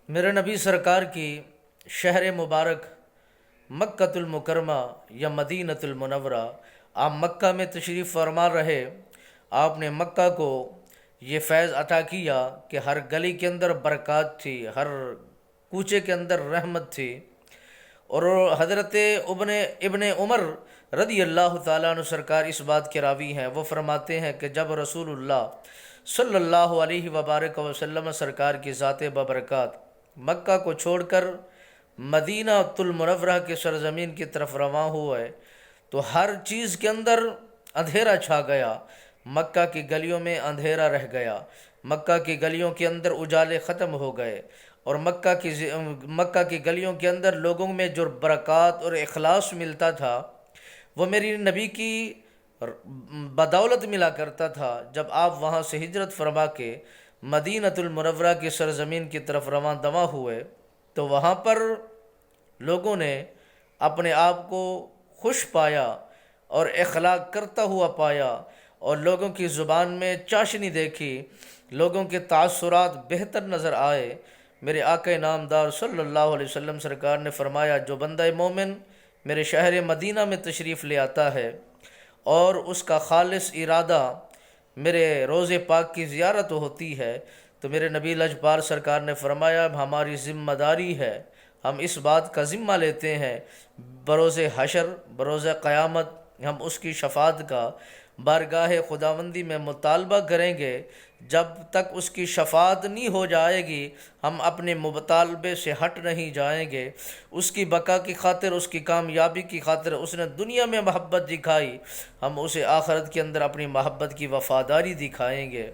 میرے نبی سرکار کی شہر مبارک مکۃ المکرمہ یا مدینۃ المنورہ، آپ مکہ میں تشریف فرما رہے۔ آپ نے مکہ کو یہ فیض عطا کیا کہ ہر گلی کے اندر برکات تھی، ہر کوچے کے اندر رحمت تھی۔ اور حضرت ابن عمر رضی اللہ تعالیٰ عنہ سرکار اس بات کے راوی ہیں، وہ فرماتے ہیں کہ جب رسول اللہ صلی اللہ علیہ وبارک وسلم سرکار کی ذات ببرکات مکہ کو چھوڑ کر مدینہ المنورہ کے سرزمین کی طرف رواں ہوئے تو ہر چیز کے اندر اندھیرا چھا گیا، مکہ کی گلیوں میں اندھیرا رہ گیا، مکہ کی گلیوں کے اندر اجالے ختم ہو گئے، اور مکہ کی گلیوں کے اندر لوگوں میں جو برکات اور اخلاص ملتا تھا وہ میری نبی کی بدولت ملا کرتا تھا۔ جب آپ وہاں سے ہجرت فرما کے مدینۃ المنورہ کی سرزمین کی طرف رواں دواں ہوئے تو وہاں پر لوگوں نے اپنے آپ کو خوش پایا اور اخلاق کرتا ہوا پایا، اور لوگوں کی زبان میں چاشنی دیکھی، لوگوں کے تاثرات بہتر نظر آئے۔ میرے آقا نامدار صلی اللہ علیہ وسلم سرکار نے فرمایا، جو بندہ مومن میرے شہر مدینہ میں تشریف لے آتا ہے اور اس کا خالص ارادہ میرے روضے پاک کی زیارت ہوتی ہے، تو میرے نبی لجپال سرکار نے فرمایا ہماری ذمہ داری ہے، ہم اس بات کا ذمہ لیتے ہیں بروز حشر، بروز قیامت ہم اس کی شفاعت کا بارگاہ خداوندی میں مطالبہ کریں گے۔ جب تک اس کی شفاعت نہیں ہو جائے گی ہم اپنے مطالبے سے ہٹ نہیں جائیں گے۔ اس کی بقا کی خاطر، اس کی کامیابی کی خاطر اس نے دنیا میں محبت دکھائی، ہم اسے آخرت کے اندر اپنی محبت کی وفاداری دکھائیں گے۔